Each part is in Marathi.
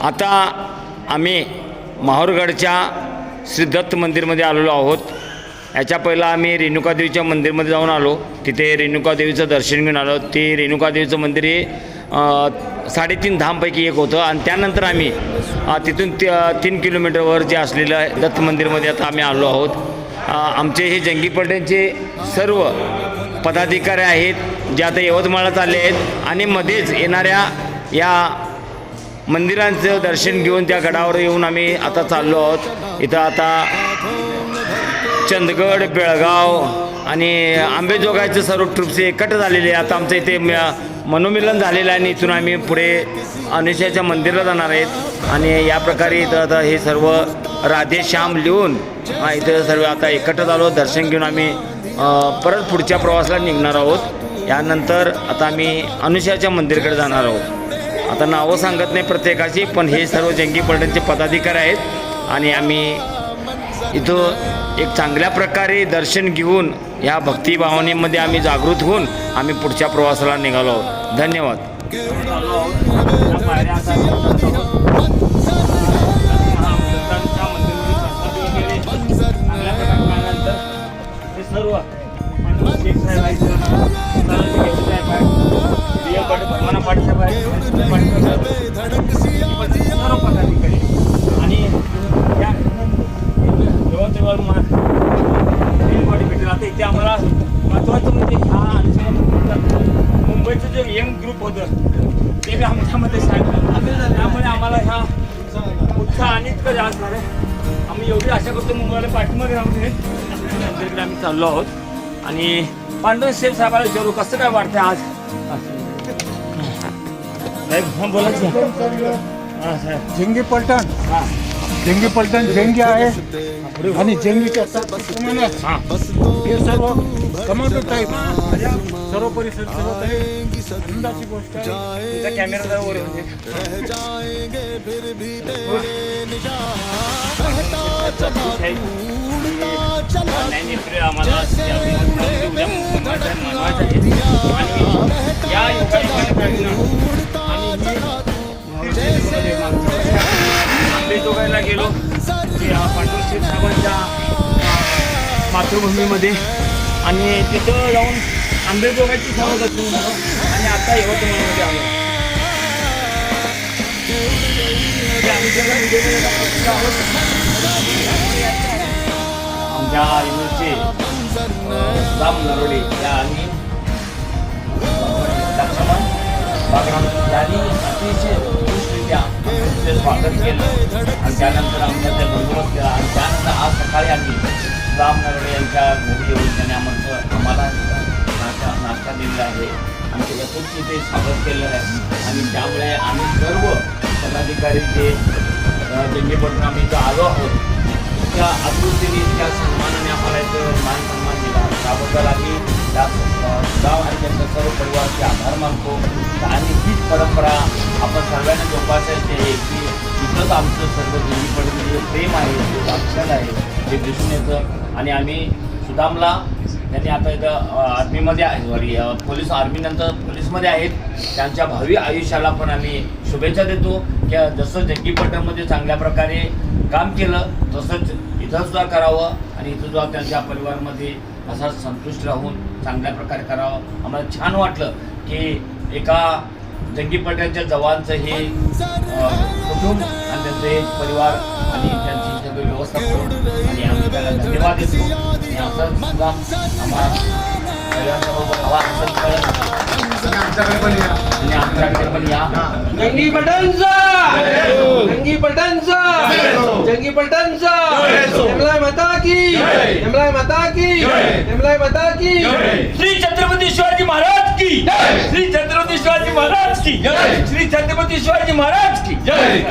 आता आम्ही माहूरगडच्या श्री दत्त मंदिरमध्ये आलेलो आहोत। याच्या पहिला आम्ही रेणुकादेवीच्या मंदिरमध्ये जाऊन आलो, तिथे रेणुकादेवीचं दर्शन घेऊन आलो। ते रेणुकादेवीचं मंदिर हे 3.5 धामपैकी एक होतं आणि त्यानंतर आम्ही तिथून 3 किलोमीटरवर जे असलेलं दत्त मंदिरमध्ये आता आम्ही आलो आहोत। आमचे हे जंगी पलटणचे सर्व पदाधिकारी आहेत जे आता यवतमाळला आले आहेत आणि मध्येच येणाऱ्या या मंदिरांचं दर्शन घेऊन त्या गडावर येऊन आम्ही आता चाललो आहोत। इथं आता चंदगड, बेळगाव आणि आंबेजोगाईचे सर्व ट्रिप्स एकत्र झालेले आहे। आता आमचं इथे मनोमिलन झालेलं आहे आणि इथून आम्ही पुढे अनुषाच्या मंदिराला जाणार आहेत आणि या प्रकारे इथं आता हे सर्व राधेश्याम लिहून इथं सर्व आता एकत्र झालो। दर्शन घेऊन आम्ही परत पुढच्या प्रवासाला निघणार आहोत। यानंतर आता आम्ही अनुषाच्या मंदिराकडे जाणार आहोत। आता नावं सांगत नाही प्रत्येकाची, पण हे सर्व जंगी पलटणचे पदाधिकारी आहेत आणि आम्ही इथं एक चांगल्या प्रकारे दर्शन घेऊन ह्या भक्तिभावनेमध्ये आम्ही जागृत होऊन आम्ही पुढच्या प्रवासाला निघालो आहोत। धन्यवाद। आता इथे आम्हाला महत्त्वाचं म्हणजे मुंबईचं जे यंग ग्रुप होतं ते बी आमच्यामध्ये सांगितलं, त्यामुळे आम्हाला ह्या उत्साह आणि इतकं जास्त झालं। आम्ही एवढी आशा करतो मुंबईला पाठीमध्ये राहून तिकडे आम्ही चाललो आहोत। आणि पांडव शेठ साहेबाला विचारू कसं काय वाटतं आज? बोलायचं जंगी पलटण, जंगी पलटण जंगी आहे आणि जंगीच्या हे सर्व कमांडो टाईप सर्व परिसर आनंदाची गोष्ट आहे। कॅमेरा जवळ आम्हाला आंबेजोगाईला गेलो पांडव शेठ साहेबांच्या मातृभूमीमध्ये आणि तिथं जाऊन आंबेजोगाईची सर्व दर्शन झालं आणि आता यवतमाळमध्ये आलो। आमच्या युनिटचे राम नरोडे या आणि लक्ष्मण बागराम यांनी अतिशय उत्कृष्टरित्या स्वागत केलं आणि त्यानंतर आमच्या त्या बंदोबस्त केला आणि त्यानंतर आज सकाळी आम्ही राम नरोडे यांच्या घरी येऊन त्यांनी आम्हाला नाश्ता दिलेला आहे आणि ते यथोचित ते स्वागत केलेलं आहे आणि त्यामुळे आम्ही सर्व पदाधिकारी जे जंगी पलटण आम्ही इथं आलो आहोत त्या आतुरतेने त्या सन्मानाने आम्हाला इथं मान सन्मान दिला, त्याबद्दल आम्ही त्या गाव आणि त्यांच्या सर्व परिवाराचे आभार मानतो। आणि हीच परंपरा आपण सर्वांना जोपासायची आहे की इथंच आमचं सर्व जंगी पलटण जे प्रेम आहे, जे वात्सल आहे ते दिसून येतं। आणि आम्ही सुदामला त्यांनी आता इथं आर्मीमध्ये आहे, सॉरी पोलीस आर्मीनंतर पोलीसमध्ये आहेत, त्यांच्या भावी आयुष्याला पण आम्ही शुभेच्छा देतो की जसं जंगी पलटणमध्ये चांगल्या प्रकारे काम केलं तसंच इथंसुद्धा करावं आणि इथंसुद्धा त्यांच्या परिवारामध्ये असा संतुष्ट राहून चांगल्या प्रकारे करावं। आम्हाला छान वाटलं की एका जंगी पलटणच्या जवानचं हे कुटुंब आणि त्यांचे परिवार आणि त्यांची सगळी व्यवस्था करून आणि आम्ही त्याला धन्यवाद देतो आणि असंच सुद्धा आम्हाला सगळ्यांसमोर हवा आमच्याकडे पण या। जंगी पलटणचा, जंगी पलटणचा, जंगी पलटणचा, यमलाय माता की, यमलाय माता की, यमलाय माता की, श्री छत्रपती शिवाजी महाराज की, श्री छत्रपती शिवाजी महाराज की, श्री छत्रपती शिवाजी महाराज की जय।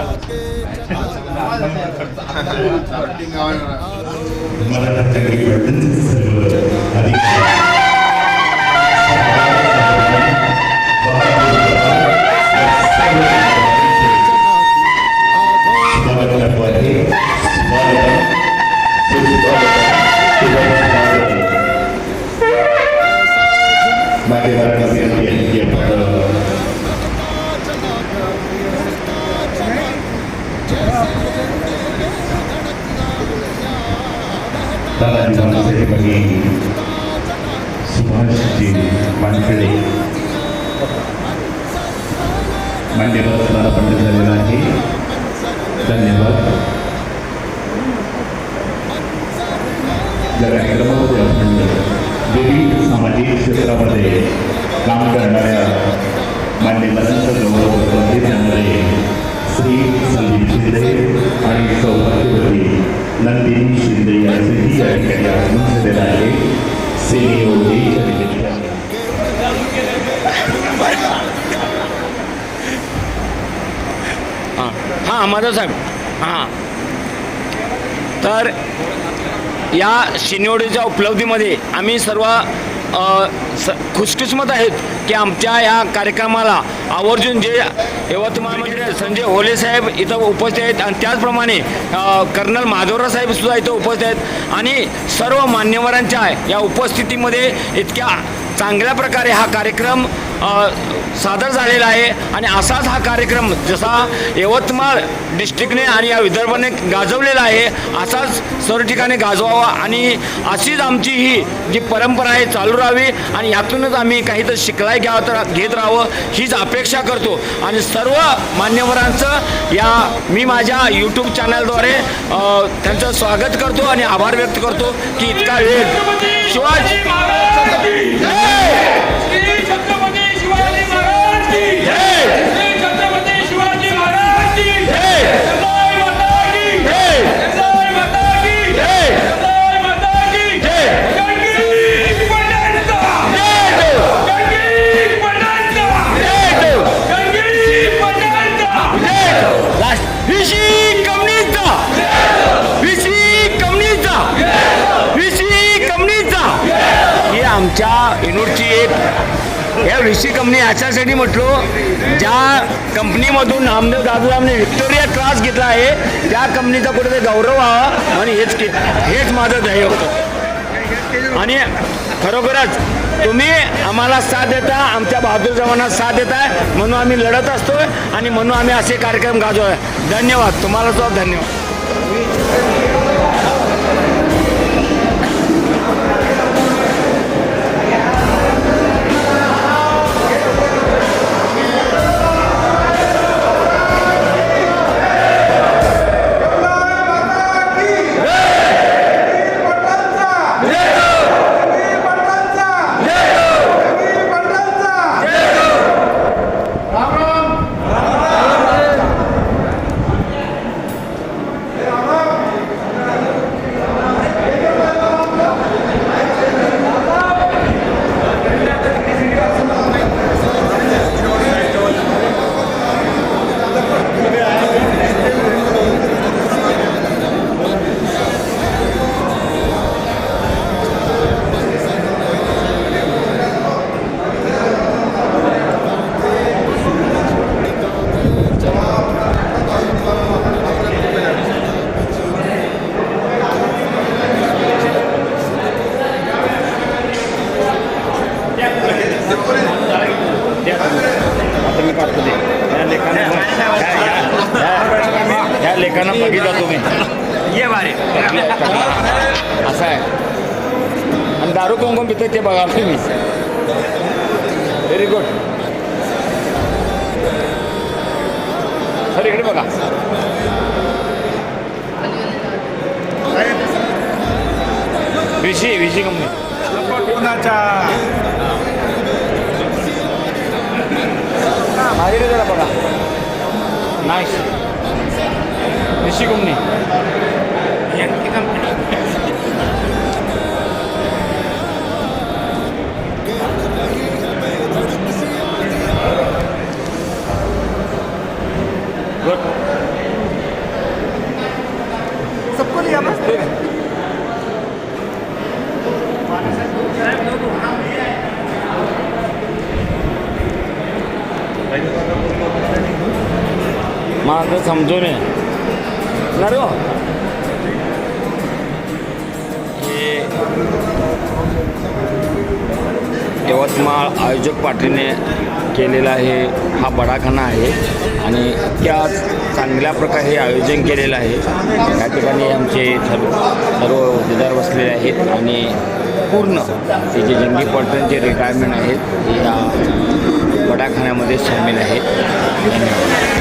तानाजी मालुसरे भगिनी सुभाषजी वानखेडे मान्यवर स्नानपंडित झालेला आहे. धन्यवाद. या कार्यक्रमामध्ये आपण विविध सामाजिक क्षेत्रामध्ये काम करणाऱ्या मान्यवरांचा गौरव करतो. त्यामध्ये श्री संदीप शिंदे आणि सौभाग्यवती नंदिनी शिंदे यांचेही या ठिकाणी आगमन झालेलं आहे. सेनेच्या निमित्ताने हां माधव साहेब. हां तर या शिनिवडीच्या उपलब्धीमध्ये आम्ही सर्व खुशकिस्मत आहेत की आमच्या ह्या कार्यक्रमाला आवर्जून जे यवतमाळमध्ये संजय होले साहेब इथं उपस्थित आहेत आणि त्याचप्रमाणे कर्नल माधवराव साहेब सुद्धा इथं उपस्थित आहेत आणि सर्व मान्यवरांच्या या उपस्थितीमध्ये इतक्या चांगल्या प्रकारे हा कार्यक्रम सादर झालेला आहे. आणि असाच हा कार्यक्रम जसा यवतमाळ डिस्ट्रिक्टने आणि या विदर्भाने गाजवलेला आहे असाच सर्व ठिकाणी गाजवावा आणि अशीच आमची ही जी परंपरा आहे चालू राहावी आणि यातूनच आम्ही काहीतरी शिकलाय घेत राहावं हीच अपेक्षा करतो. आणि सर्व मान्यवरांचं या मी माझ्या यूट्यूब चॅनलद्वारे त्यांचं स्वागत करतो आणि आभार व्यक्त करतो की इतका वेळ शिवाजी आमच्या इनोडची एक या ऋषी कंपनी याच्यासाठी म्हटलो ज्या कंपनीमधून नामदेव दादूरावने व्हिक्टोरिया क्रॉस घेतला आहे त्या कंपनीचा कुठेतरी गौरव व्हावा आणि हेच माझं ध्येय होतं. आणि खरोखरच तुम्ही आम्हाला साथ देता आमच्या बहादूर जवानांना साथ देताय म्हणून आम्ही लढत असतो आणि म्हणून आम्ही असे कार्यक्रम गाजवतोय. धन्यवाद. तुम्हाला सुद्धा धन्यवाद. ह्या लेखानं बघितलं तुम्ही ये बारे असं आहे आणि दारू कोण पितं ते बघा तुम्ही. Very good. सर इकडे बघा. विशी कंपनी जरा बघा. नाईस. ऋषी कंपनी गुड. सबको लिया बस. माझं समजून आहे ना. हे यवतमाळ आयोजक पार्टीने केलेला आहे हा बडाखाना आहे आणि इतक्या चांगल्या प्रकारे हे आयोजन केलेलं आहे. या ठिकाणी आमचे सर्व होद्देदार बसलेले आहेत आणि पूर्ण हे जे जंगी पलटणचे रिटायरमेंट आहेत हे या गडाखान्यामध्ये सामील आहेत. धन्यवाद.